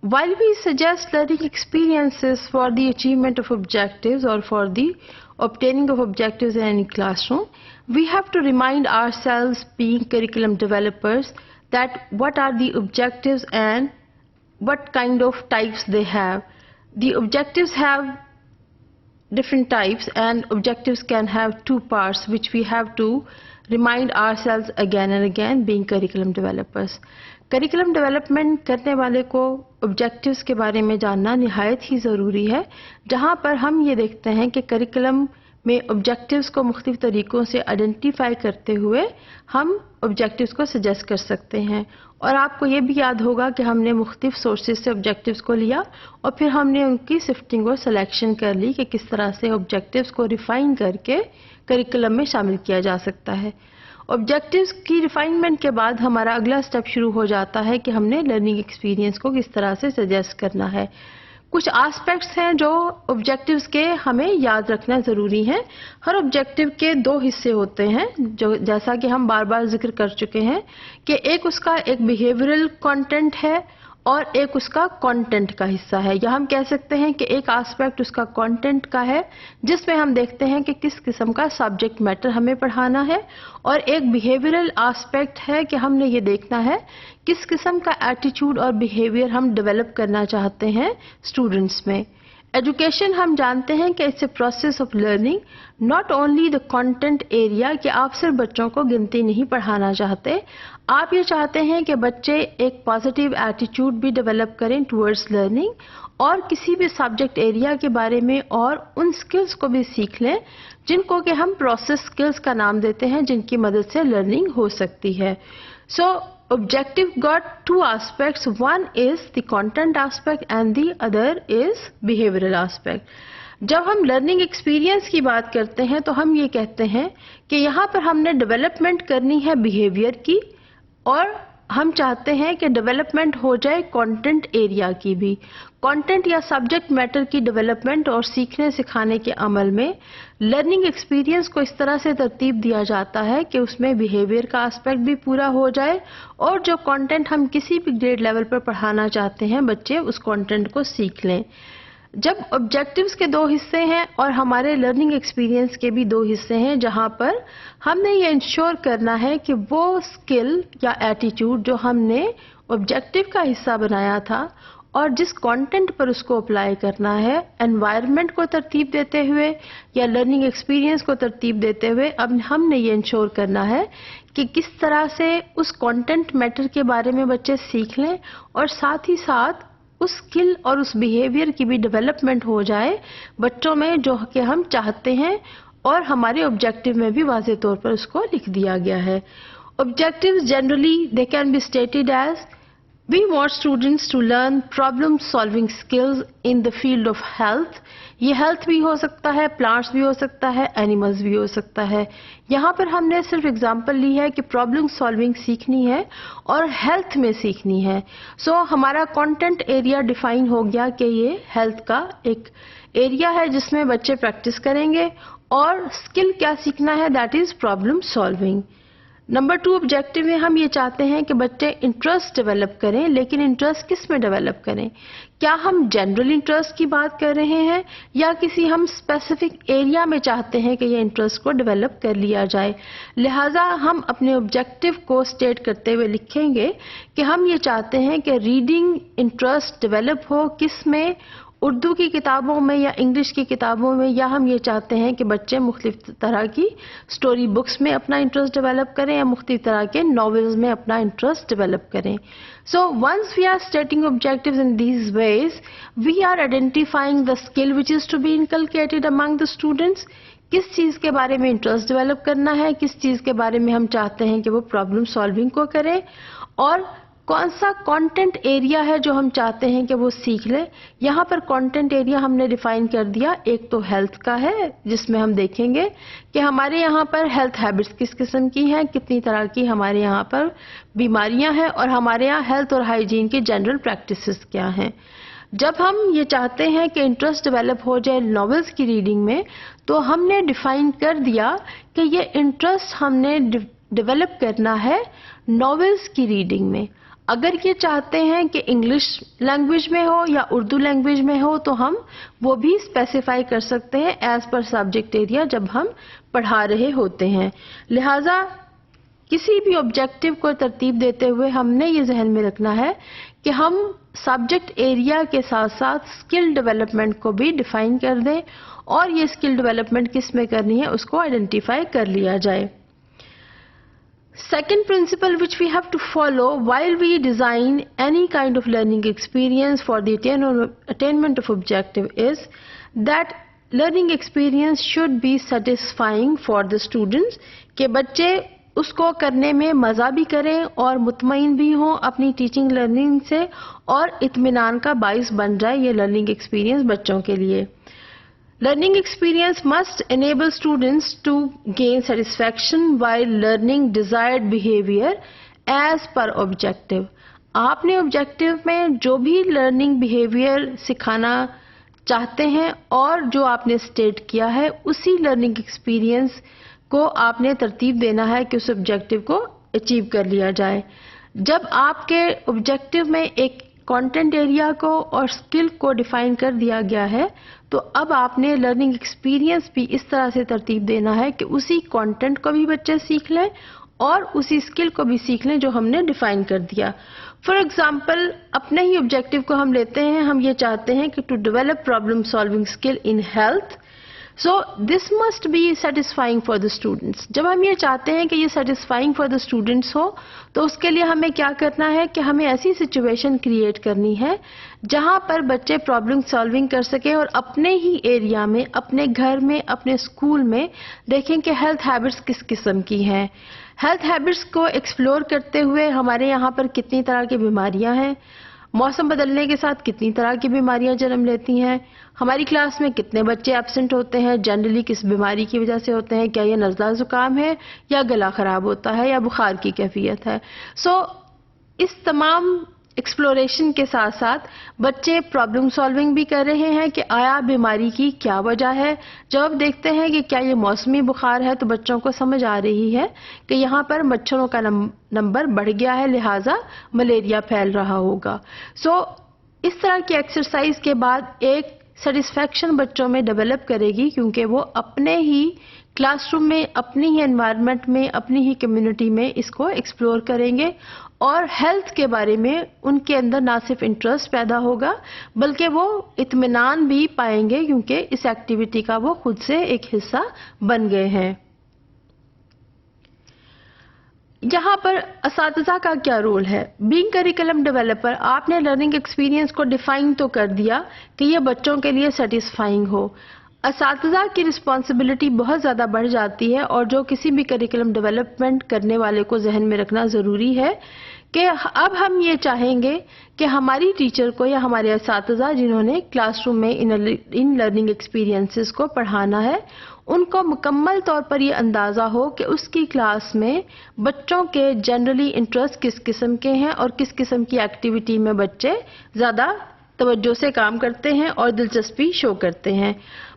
while we suggest learning experiences for the achievement of objectives or for the obtaining of objectives in any classroom, we have to remind ourselves, being curriculum developers, that what are the objectives and what kind of types they have. The objectives have different types, and objectives can have two parts which we have to remind ourselves again and again, being curriculum developers. Curriculum development کرنے والے کو objectives کے بارے میں جاننا نہایت ہی ضروری ہے، جہاں پر ہم یہ دیکھتے ہیں کہ کریکولم میں آبجیکٹیوز کو مختلف طریقوں سے آئیڈینٹیفائی کرتے ہوئے ہم آبجیکٹیوز کو سجیسٹ کر سکتے ہیں. اور آپ کو یہ بھی یاد ہوگا کہ ہم نے مختلف سورسز سے آبجیکٹیوز کو لیا اور پھر ہم نے ان کی سفٹنگ اور سلیکشن کر لی کہ کس طرح سے آبجیکٹیوز کو ریفائن کر کے کریکولم میں شامل کیا جا سکتا ہے. آبجیکٹیوز کی ریفائنمنٹ کے بعد ہمارا اگلا سٹیپ شروع ہو جاتا ہے کہ ہم نے لرننگ ایکسپیرینس کو کس طرح سے سجیسٹ کرنا ہے. کچھ آسپیکٹس ہیں جو آبجیکٹیوز کے ہمیں یاد رکھنا ضروری ہیں. ہر آبجیکٹیو کے دو حصے ہوتے ہیں، جو جیسا کہ ہم بار بار ذکر کر چکے ہیں کہ ایک اس کا ایک بیہیورل کانٹینٹ ہے اور ایک اس کا کانٹینٹ کا حصہ ہے. یا ہم کہہ سکتے ہیں کہ ایک آسپیکٹ اس کا کانٹینٹ کا ہے جس میں ہم دیکھتے ہیں کہ کس قسم کا سبجیکٹ میٹر ہمیں پڑھانا ہے، اور ایک بیہیورل آسپیکٹ ہے کہ ہم نے یہ دیکھنا ہے کس قسم کا ایٹیچیوڈ اور بیہیویئر ہم ڈیولپ کرنا چاہتے ہیں اسٹوڈنٹس میں. ایجوکیشن ہم جانتے ہیں کہ it's a process of learning, not only the content area, کہ آپ صرف بچوں کو گنتی نہیں پڑھانا چاہتے، آپ یہ چاہتے ہیں کہ بچے ایک پازیٹیو ایٹیچیوڈ بھی ڈیولپ کریں ٹورڈز لرننگ، اور کسی بھی سبجیکٹ ایریا کے بارے میں اور ان سکلز کو بھی سیکھ لیں جن کو کہ ہم پروسیس سکلز کا نام دیتے ہیں، جن کی مدد سے لرننگ ہو سکتی ہے. سو objective got two aspects. One is the content aspect and the other is behavioral aspect. جب ہم لرننگ ایکسپیرینس کی بات کرتے ہیں تو ہم یہ کہتے ہیں کہ یہاں پر ہم نے ڈیولپمنٹ کرنی ہے بیہیویئر کی، اور ہم چاہتے ہیں کہ ڈیولپمنٹ ہو جائے کانٹینٹ ایریا کی بھی. کانٹینٹ یا سبجیکٹ میٹر کی ڈیولپمنٹ اور سیکھنے سکھانے کے عمل میں لرننگ ایکسپیرینس کو اس طرح سے ترتیب دیا جاتا ہے کہ اس میں بیہیویئر کا اسپیکٹ بھی پورا ہو جائے، اور جو کانٹینٹ ہم کسی بھی گریڈ لیول پر پڑھانا چاہتے ہیں بچے اس کانٹینٹ کو سیکھ لیں. جب آبجیکٹیوز کے دو حصے ہیں اور ہمارے لرننگ ایکسپیرینس کے بھی دو حصے ہیں، جہاں پر ہم نے یہ انشور کرنا ہے کہ وہ اسکل یا ایٹیٹیوڈ جو ہم نے آبجیکٹیو کا حصہ بنایا تھا اور جس کانٹینٹ پر اس کو اپلائی کرنا ہے، انوائرمنٹ کو ترتیب دیتے ہوئے یا لرننگ ایکسپیرینس کو ترتیب دیتے ہوئے، اب ہم نے یہ انشور کرنا ہے کہ کس طرح سے اس کانٹینٹ میٹر کے بارے میں بچے سیکھ لیں، اور ساتھ ہی ساتھ اس اسکل اور اس بیہیویئر کی بھی ڈیولپمنٹ ہو جائے بچوں میں جو کہ ہم چاہتے ہیں، اور ہمارے آبجیکٹیو میں بھی واضح طور پر اس کو لکھ دیا گیا ہے. Objectives generally they can be stated as we want students to learn problem solving skills in the field of health. یہ ہیلتھ بھی ہو سکتا ہے، پلانٹس بھی ہو سکتا ہے، اینیملز بھی ہو سکتا ہے. یہاں پر ہم نے صرف اگزامپل لی ہے کہ پرابلم سالونگ سیکھنی ہے اور ہیلتھ میں سیکھنی ہے. سو ہمارا کانٹینٹ ایریا ڈیفائن ہو گیا کہ یہ ہیلتھ کا ایک ایریا ہے جس میں بچے پریکٹس کریں گے، اور اسکل کیا سیکھنا ہے، that is problem solving. Number 2 objective میں ہم یہ چاہتے ہیں کہ بچے انٹرسٹ ڈیولپ کریں، لیکن انٹرسٹ کس میں ڈیولپ کریں؟ کیا ہم جنرل انٹرسٹ کی بات کر رہے ہیں یا کسی ہم اسپیسیفک ایریا میں چاہتے ہیں کہ یہ انٹرسٹ کو ڈیولپ کر لیا جائے؟ لہٰذا ہم اپنے آبجیکٹیو کو اسٹیٹ کرتے ہوئے لکھیں گے کہ ہم یہ چاہتے ہیں کہ ریڈنگ انٹرسٹ ڈیولپ ہو، کس میں؟ اردو کی کتابوں میں یا انگلش کی کتابوں میں، یا ہم یہ چاہتے ہیں کہ بچے مختلف طرح کی سٹوری بکس میں اپنا انٹرسٹ ڈیولپ کریں یا مختلف طرح کے ناولز میں اپنا انٹرسٹ ڈیولپ کریں. So once we are stating objectives in these ways, we are identifying the skill which is to be inculcated among the students. کس چیز کے بارے میں انٹرسٹ ڈیولپ کرنا ہے، کس چیز کے بارے میں ہم چاہتے ہیں کہ وہ پرابلم سالونگ کو کریں، اور کون سا کانٹینٹ ایریا ہے جو ہم چاہتے ہیں کہ وہ سیکھ لیں. یہاں پر کانٹینٹ ایریا ہم نے ڈیفائن کر دیا. ایک تو ہیلتھ کا ہے جس میں ہم دیکھیں گے کہ ہمارے یہاں پر ہیلتھ ہیبٹس کس قسم کی ہیں، کتنی طرح کی ہمارے یہاں پر بیماریاں ہیں، اور ہمارے یہاں ہیلتھ اور ہائیجین کی جنرل پریکٹسز کیا ہیں. جب ہم یہ چاہتے ہیں کہ انٹرسٹ ڈیولپ ہو جائے ناولز کی ریڈنگ میں، تو ہم نے ڈیفائن کر دیا کہ یہ انٹرسٹ ہم نے ڈیولپ کرنا ہے ناولز کی ریڈنگ میں. اگر یہ چاہتے ہیں کہ انگلش لینگویج میں ہو یا اردو لینگویج میں ہو تو ہم وہ بھی اسپیسیفائی کر سکتے ہیں ایز پر سبجیکٹ ایریا جب ہم پڑھا رہے ہوتے ہیں. لہٰذا کسی بھی آبجیکٹو کو ترتیب دیتے ہوئے ہم نے یہ ذہن میں رکھنا ہے کہ ہم سبجیکٹ ایریا کے ساتھ ساتھ اسکل ڈیولپمنٹ کو بھی ڈیفائن کر دیں اور یہ اسکل ڈیولپمنٹ کس میں کرنی ہے اس کو آئیڈینٹیفائی کر لیا جائے. Second principle which we have to follow while we design any kind of learning experience for the attainment of objective is that learning experience should be satisfying for the students کہ بچے اس کو کرنے میں مزہ بھی کریں اور مطمئن بھی ہوں اپنی ٹیچنگ لرننگ سے اور اطمینان کا باعث بن جائے یہ لرننگ ایکسپیرینس بچوں کے لیے. Learning experience must enable students to gain satisfaction while learning desired behavior as per objective. آپ نے objective میں جو بھی learning behavior سکھانا چاہتے ہیں اور جو آپ نے state کیا ہے اسی learning experience کو آپ نے ترتیب دینا ہے کہ اس objective کو achieve کر لیا جائے. جب آپ کے objective میں ایک کانٹینٹ ایریا کو اور اسکل کو ڈیفائن کر دیا گیا ہے تو اب آپ نے لرننگ ایکسپیرینس بھی اس طرح سے ترتیب دینا ہے کہ اسی کانٹینٹ کو بھی بچے سیکھ لیں اور اسی اسکل کو بھی سیکھ لیں جو ہم نے ڈیفائن کر دیا. فار ایگزامپل اپنے ہی آبجیکٹو کو ہم لیتے ہیں, ہم یہ چاہتے ہیں کہ to develop problem solving skill in health, so this must be satisfying for the students. جب ہم یہ چاہتے ہیں کہ یہ سیٹسفائنگ فار دا اسٹوڈنٹس ہو تو اس کے لیے ہمیں کیا کرنا ہے کہ ہمیں ایسی سچویشن کریٹ کرنی ہے جہاں پر بچے پرابلم سالونگ کر سکیں اور اپنے ہی ایریا میں, اپنے گھر میں, اپنے اسکول میں دیکھیں کہ ہیلتھ ہیبٹس کس قسم کی ہیں. ہیلتھ ہیبٹس کو ایکسپلور کرتے ہوئے ہمارے یہاں پر کتنی طرح کی بیماریاں ہیں, موسم بدلنے کے ساتھ کتنی طرح کی بیماریاں جنم لیتی ہیں, ہماری کلاس میں کتنے بچے ایبسنٹ ہوتے ہیں, جنرلی کس بیماری کی وجہ سے ہوتے ہیں, کیا یہ نزلہ زکام ہے یا گلا خراب ہوتا ہے یا بخار کی کیفیت ہے. سو اس تمام ایکسپلوریشن کے ساتھ ساتھ بچے پرابلم سالونگ بھی کر رہے ہیں کہ آیا بیماری کی کیا وجہ ہے. جب دیکھتے ہیں کہ کیا یہ موسمی بخار ہے تو بچوں کو سمجھ آ رہی ہے کہ یہاں پر مچھروں کا نمبر بڑھ گیا ہے لہٰذا ملیریا پھیل رہا ہوگا. سو اس طرح کی ایکسرسائز کے بعد ایک سیٹسفیکشن بچوں میں ڈیولپ کرے گی کیونکہ وہ اپنے ہی کلاس روم میں, اپنی ہی انوائرمنٹ میں, اپنی ہی کمیونٹی میں اس کو ایکسپلور کریں گے اور ہیلتھ کے بارے میں ان کے اندر نہ صرف انٹرسٹ پیدا ہوگا بلکہ وہ اطمینان بھی پائیں گے کیونکہ اس ایکٹیویٹی کا وہ خود سے ایک حصہ بن گئے ہیں. یہاں پر اساتذہ کا کیا رول ہے؟ بینگ کریکولم ڈیولپر, آپ نے لرننگ ایکسپیرینس کو ڈیفائن تو کر دیا کہ یہ بچوں کے لیے سیٹسفائنگ ہو. اساتذہ کی رسپانسبلٹی بہت زیادہ بڑھ جاتی ہے اور جو کسی بھی کریکولم ڈیولپمنٹ کرنے والے کو ذہن میں رکھنا ضروری ہے کہ اب ہم یہ چاہیں گے کہ ہماری ٹیچر کو یا ہمارے اساتذہ جنہوں نے کلاس روم میں ان لرننگ ایکسپیرینسز کو پڑھانا ہے ان کو مکمل طور پر یہ اندازہ ہو کہ اس کی کلاس میں بچوں کے جنرلی انٹرسٹ کس قسم کے ہیں اور کس قسم کی ایکٹیویٹی میں بچے زیادہ توجہ سے کام کرتے ہیں اور دلچسپی شو کرتے ہیں.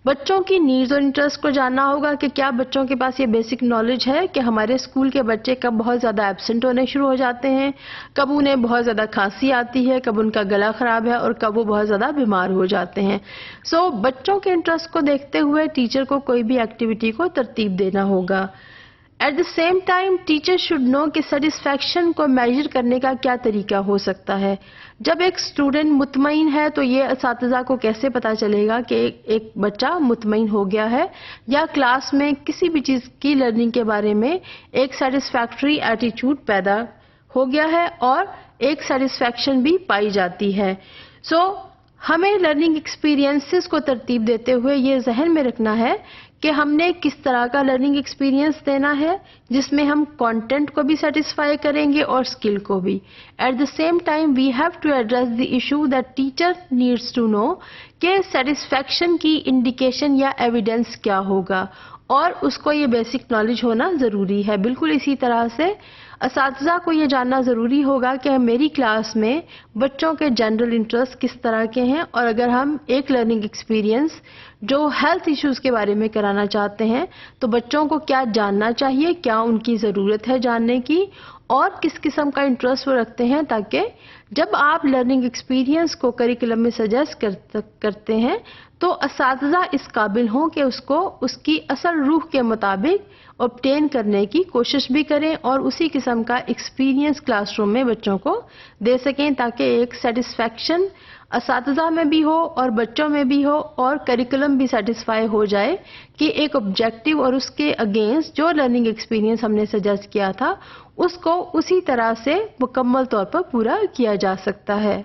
بچوں کی نیڈز اور انٹرسٹ کو جاننا ہوگا کہ کیا بچوں کے پاس یہ بیسک نالج ہے کہ ہمارے اسکول کے بچے کب بہت زیادہ ایبسنٹ ہونے شروع ہو جاتے ہیں, کب انہیں بہت زیادہ کھانسی آتی ہے, کب ان کا گلا خراب ہے اور کب وہ بہت زیادہ بیمار ہو جاتے ہیں. سو بچوں کے انٹرسٹ کو دیکھتے ہوئے ٹیچر کو کوئی بھی ایکٹیویٹی کو ترتیب دینا ہوگا. At the same time teacher should know کہ سیٹسفیکشن کو میجر کرنے کا کیا طریقہ ہو سکتا ہے. جب ایک اسٹوڈنٹ مطمئن ہے تو یہ اساتذہ کو کیسے پتا چلے گا کہ ایک بچہ مطمئن ہو گیا ہے یا کلاس میں کسی بھی چیز کی لرننگ کے بارے میں ایک سیٹسفیکٹری ایٹیچیوڈ پیدا ہو گیا ہے اور ایک سیٹسفیکشن بھی پائی جاتی ہے. سو ہمیں لرننگ ایکسپیرینسز کو ترتیب دیتے ہوئے یہ ذہن میں رکھنا ہے کہ ہم نے کس طرح کا لرننگ ایکسپیرینس دینا ہے جس میں ہم کانٹینٹ کو بھی سیٹسفائی کریں گے اور اسکل کو بھی. At the same time we have to address the issue that teacher needs to know کہ سیٹسفیکشن کی انڈیکیشن یا ایویڈنس کیا ہوگا اور اس کو یہ بیسک نالج ہونا ضروری ہے. بالکل اسی طرح سے اساتذہ کو یہ جاننا ضروری ہوگا کہ میری کلاس میں بچوں کے جنرل انٹرسٹ کس طرح کے ہیں اور اگر ہم ایک لرننگ ایکسپیرینس جو ہیلتھ ایشوز کے بارے میں کرانا چاہتے ہیں تو بچوں کو کیا جاننا چاہیے, کیا ان کی ضرورت ہے جاننے کی اور کس قسم کا انٹرسٹ وہ رکھتے ہیں، تاکہ جب آپ لرننگ ایکسپیرینس کو کریکولم میں سجیسٹ کرتے ہیں تو اساتذہ اس قابل ہوں کہ اس کو اس کی اصل روح کے مطابق obtain کرنے کی کوشش بھی کریں اور اسی قسم کا ایکسپیرینس کلاس روم میں بچوں کو دے سکیں، تاکہ ایک سیٹسفیکشن اساتذہ میں بھی ہو اور بچوں میں بھی ہو اور کریکولم بھی سیٹسفائی ہو جائے کہ ایک آبجیکٹو اور اس کے اگینسٹ جو لرننگ ایکسپیرینس ہم نے سجیسٹ کیا تھا اس کو اسی طرح سے مکمل طور پر پورا کیا جا سکتا ہے۔